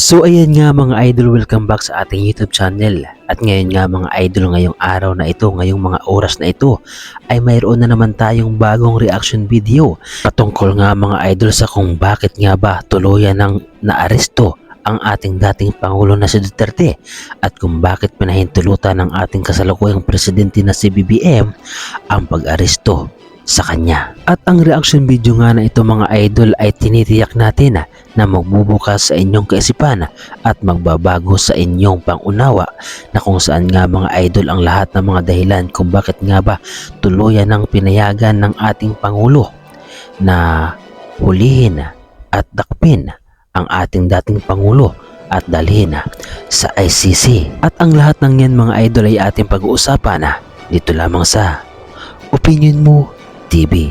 So ayan nga mga idol, welcome back sa ating YouTube channel. At ngayon nga mga idol, ngayong araw na ito, ngayong mga oras na ito ay mayroon na naman tayong bagong reaction video patungkol nga mga idol sa kung bakit nga ba tuluyan ng naaresto ang ating dating Pangulo na si Duterte at kung bakit pinahintulutan ng ating kasalukuyang presidente na si BBM ang pag-aresto sa kanya. At ang reaction video nga na ito mga idol ay tinitiyak natin na magbubukas sa inyong kaisipan at magbabago sa inyong pangunawa na kung saan nga mga idol ang lahat ng mga dahilan kung bakit nga ba tuluyan ng pinayagan ng ating Pangulo na hulihin at dakpin ang ating dating Pangulo at dalhin sa ICC. At ang lahat ng yan mga idol ay ating pag-uusapan dito lamang sa Opinion Mo TV.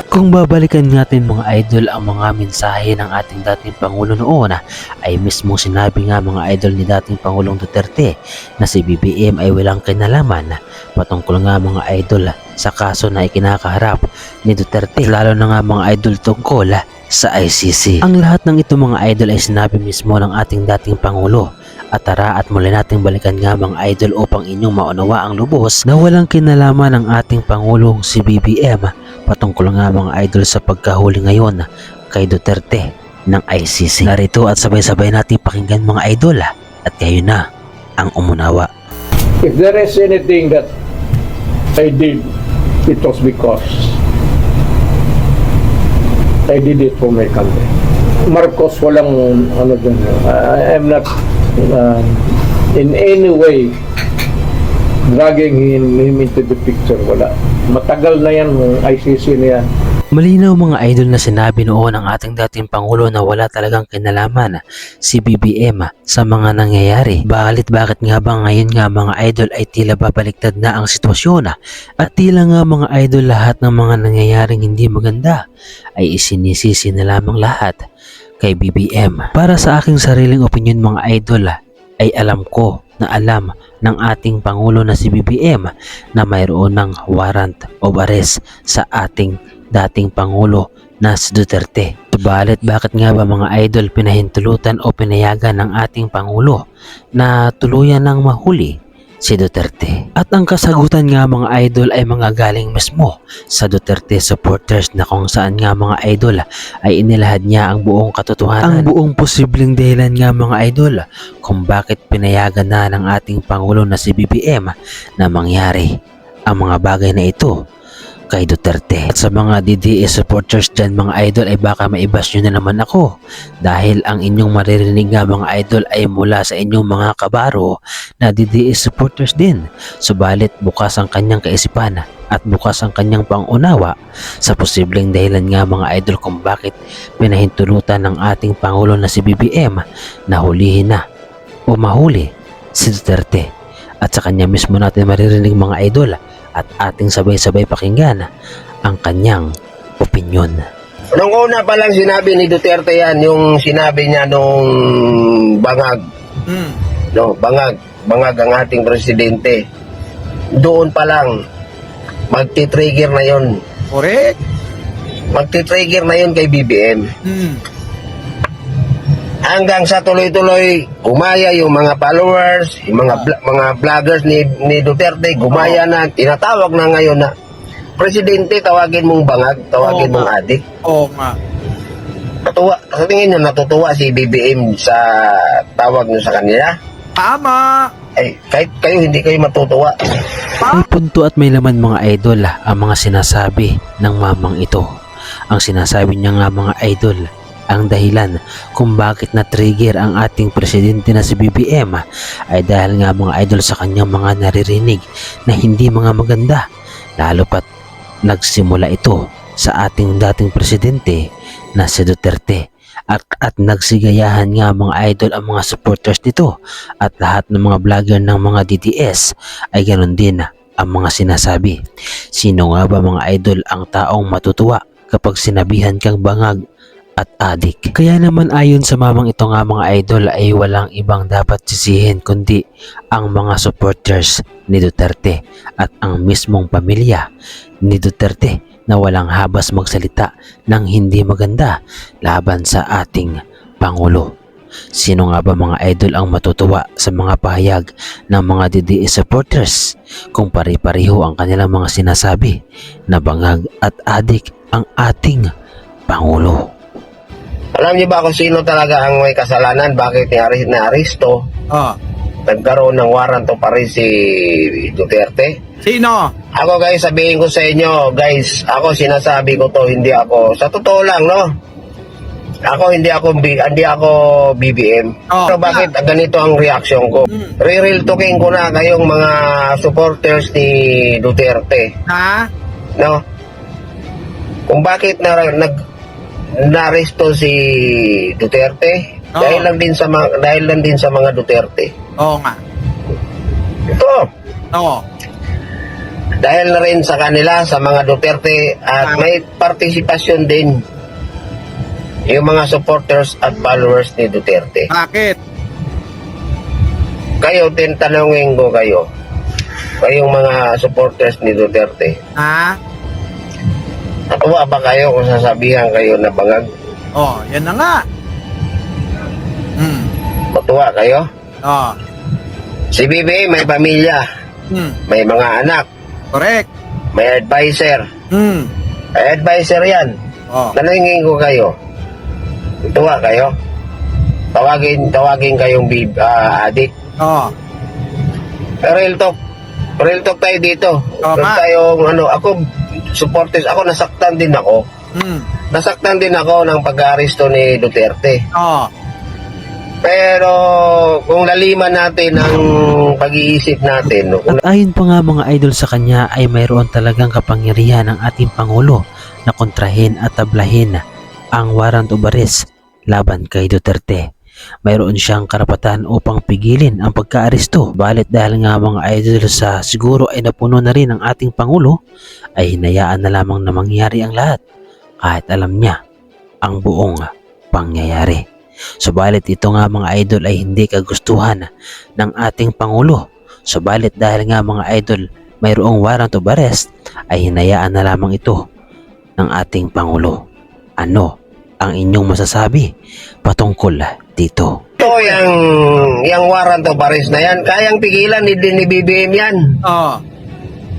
Kung babalikan natin mga idol ang mga mensahe ng ating dating Pangulo noon ay mismo sinabi nga mga idol ni dating Pangulong Duterte na si BBM ay walang kinalaman patungkol nga mga idol sa kaso na ikinakaharap ni Duterte, lalo na nga mga idol tungkol sa ICC. Ang lahat ng ito mga idol ay sinabi mismo ng ating dating Pangulo. At tara at muli nating balikan nga mga idol upang inyong maunawa ang lubos na walang kinalaman ng ating Pangulong si BBM patungkol nga mga idol sa pagkahuli ngayon kay Duterte ng ICC. Narito at sabay-sabay nating pakinggan mga idol at kayo na ang umunawa. If there is anything that I did, it was because I did it for my country. Marcos, walang ano dyan. I am not in any way dragging him into the picture. Wala. Matagal na yan, ICC na yan. Malinaw mga idol na sinabi noon ng ating dating Pangulo na wala talagang kinalaman si BBM sa mga nangyayari. Bakit nga ba ngayon nga mga idol ay tila babaliktad na ang sitwasyon at tila nga mga idol lahat ng mga nangyayaring hindi maganda ay isinisisi na lamang lahat kay BBM. Para sa aking sariling opinion mga idol ay alam ko na alam ng ating Pangulo na si BBM na mayroon ng warrant of arrest sa ating dating Pangulo na si Duterte. Subalit bakit nga ba mga idol pinahintulutan o pinayagan ng ating Pangulo na tuluyan ng mahuli si Duterte? At ang kasagutan nga mga idol ay mga galing mismo sa Duterte supporters na kung saan nga mga idol ay inilahad niya ang buong katotohanan, ang buong posibleng dahilan nga mga idol kung bakit pinayagan na ng ating Pangulo na si BBM na mangyari ang mga bagay na ito kay Duterte. At sa mga DDS supporters dyan mga idol ay baka maibas nyo na naman ako dahil ang inyong maririnig nga mga idol ay mula sa inyong mga kabaro na DDS supporters din. Subalit bukas ang kanyang kaisipan at bukas ang kanyang pangunawa sa posibleng dahilan nga mga idol kung bakit pinahintulutan ng ating Pangulo na si BBM na hulihin na o mahuli si Duterte. At sa kanya mismo natin maririnig mga idol at ating sabay-sabay pakinggan ang kanyang opinyon. Nung una pa lang sinabi ni Duterte yan, yung sinabi niya nung bangag. No, bangag ang ating presidente. Doon pa lang magti-trigger na yon. Correct. Magti-trigger na yon kay BBM. Hanggang sa tuloy-tuloy gumaya yung mga followers, yung mga vloggers ni Duterte, gumaya na, tinatawag na ngayon na presidente, tawagin mong bangag, tawagin mong adik. Oo nga. Natuwa, sa tingin nyo natutuwa si BBM sa tawag nyo sa kanila? Tama. Ay, kahit kayo hindi kayo matutuwa. May punto at may laman mga idol ang mga sinasabi ng mamang ito. Ang sinasabi niya nga mga idol, ang dahilan kung bakit na-trigger ang ating presidente na si BBM ay dahil nga mga idol sa kanyang mga naririnig na hindi mga maganda, lalo pat nagsimula ito sa ating dating presidente na si Duterte at nagsigayahan nga mga idol ang mga supporters nito at lahat ng mga vlogger ng mga DDS ay ganoon din ang mga sinasabi. Sino nga ba mga idol ang taong matutuwa kapag sinabihan kang bangag at adik. Kaya naman ayon sa mamang ito nga mga idol ay walang ibang dapat sisihin kundi ang mga supporters ni Duterte at ang mismong pamilya ni Duterte na walang habas magsalita ng hindi maganda laban sa ating Pangulo. Sino nga ba mga idol ang matutuwa sa mga pahayag ng mga DDS supporters kung pare-pareho ang kanilang mga sinasabi na bangag at adik ang ating Pangulo? Alam niyo ba kung sino talaga ang may kasalanan? Bakit na-aristo? Oh. Nagkaroon ng warrant of arrest si Duterte? Sino? Ako guys, sabihin ko sa inyo, guys, ako sinasabi ko to, hindi ako, sa totoo lang, no? Ako hindi ako BBM. Oh. Pero bakit ganito ang reaction ko? Re-real talking ko na kayong mga supporters ni Duterte, Ha? no? Kung bakit na-arresto si Duterte? Oh. Dahil lang din sa mga Duterte. Oo nga. Ito, Oo. dahil na rin sa kanila, sa mga Duterte, at may partisipasyon din yung mga supporters at followers ni Duterte. Bakit? Kayo, tanungin ko kayo, kayong mga supporters ni Duterte, Ha? natuwa ba kayo kung sasabihan kayo na bangag? Oh, yan na nga. Hmm. Matuwa kayo? Oh. Si BBM may pamilya, Hmm. may mga anak, Correct. may advisor. Hmm. May advisor yan. Oh. Tanungin ko kayo, tuwa kayo? Tawagin kayong adik. Oh. Real talk tayo dito. Tama. Huwag tayong ako, supporters, ako nasaktan din ako. Hmm. Nasaktan din ako ng pag-aresto ni Duterte. Oh. Pero kung laliman natin ang pag-iisip natin, no, At ayon pa nga mga idol sa kanya ay mayroon talagang kapangyarihan ng ating Pangulo na kontrahin at tablahin ang warrant of arrest laban kay Duterte. Mayroon siyang karapatan upang pigilin ang pagkaaresto. Balit dahil nga mga idol sa siguro ay napuno na rin ang ating Pangulo, ay hinayaan na lamang na mangyari ang lahat kahit alam niya ang buong pangyayari. Subalit ito nga mga idol ay hindi kagustuhan ng ating Pangulo. Subalit dahil nga mga idol mayroong warrant of arrest ay hinayaan na lamang ito ng ating Pangulo. Ano ang inyong masasabi patungkol dito? ito yung warrant of arrest na yan, kayang pigilan ni BBM yan. Oh.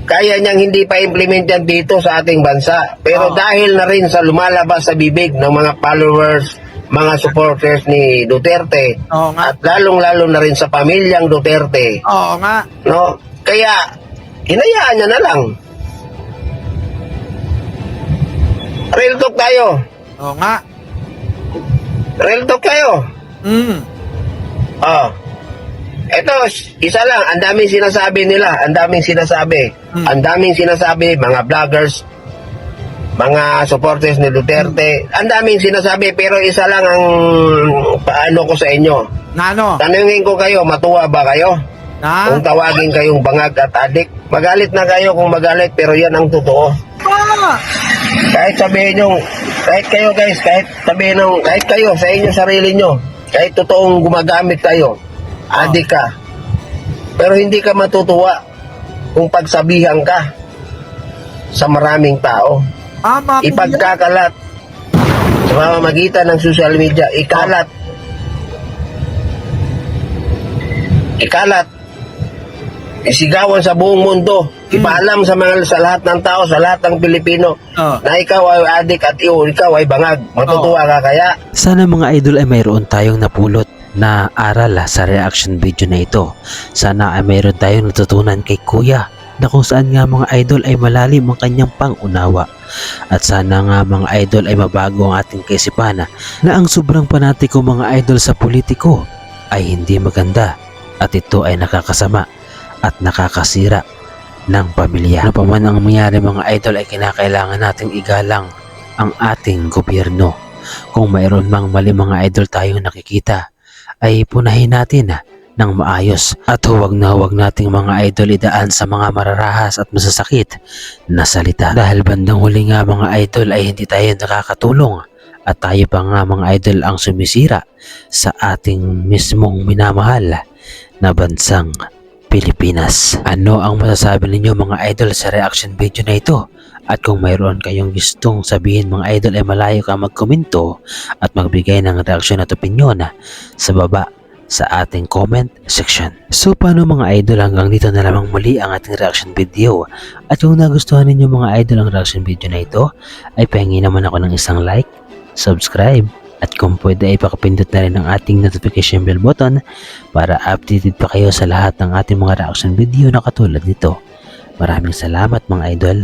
Kaya niyang hindi pa implement yan dito sa ating bansa. Pero Oh. dahil na rin sa lumalabas sa bibig ng mga followers, mga supporters ni Duterte, Oo nga. at lalong-lalo na rin sa pamilyang Duterte, Oo nga. no? Kaya, hinayaan niya na lang. Real talk tayo. Oo nga. Real talk tayo. Hmm. Oh. Ito, isa lang, ang daming sinasabi nila, ang daming sinasabi. Ang daming sinasabi, mga vloggers, mga supporters ni Duterte, ang daming sinasabi, pero isa lang ang paano ko sa inyo. Nano? Tanungin ko kayo, matuwa ba kayo? Na? Kung tawagin kayong bangag at adik, magalit na kayo kung magalit, pero yan ang totoo. Ah! Kahit sabihin nyo, kahit kayo guys, kahit sabihin nyo, kahit kayo sa inyo sarili nyo, kahit totoong gumagamit kayo, adik ka, pero hindi ka matutuwa kung pagsabihan ka sa maraming tao. Tama po yan. Ipagkakalat sa pamamagitan ng social media, ikalat, isigawan sa buong mundo, ipaalam sa lahat ng tao, sa lahat ng Pilipino, Oh. na ikaw ay adik at ikaw ay bangag. Matutuwa ka kaya? Sana mga idol ay mayroon tayong napulot na aral sa reaction video na ito. Sana ay mayroon tayong natutunan kay Kuya na kung saan nga mga idol ay malalim ang kanyang pangunawa. At sana nga mga idol ay mabago ang ating kaisipan na ang sobrang panatiko mga idol sa politiko ay hindi maganda at ito ay nakakasama at nakakasira ng pamilya. Ano pa man ang mangyari mga idol ay kinakailangan nating igalang ang ating gobyerno. Kung mayroon mang mali mga idol tayong nakikita, ay punahin natin ng maayos at huwag nating mga idol idaan sa mga mararahas at masasakit na salita. Dahil bandang huli nga mga idol ay hindi tayo nakakatulong at tayo pa nga mga idol ang sumisira sa ating mismong minamahal na bansang Pilipinas. Ano ang masasabi ninyo mga idol sa reaction video na ito? At kung mayroon kayong gustong sabihin mga idol ay malayo ka magkomento at magbigay ng reaksyon at opinyon sa baba sa ating comment section. So paano mga idol, hanggang dito na lamang muli ang ating reaction video. At kung nagustuhan ninyo mga idol ang reaction video na ito, ay pahingi naman ako ng isang like, subscribe, at kung pwede ay pakapindot na rin ang ating notification bell button para updated pa kayo sa lahat ng ating mga reaction video na katulad nito. Maraming salamat mga idol.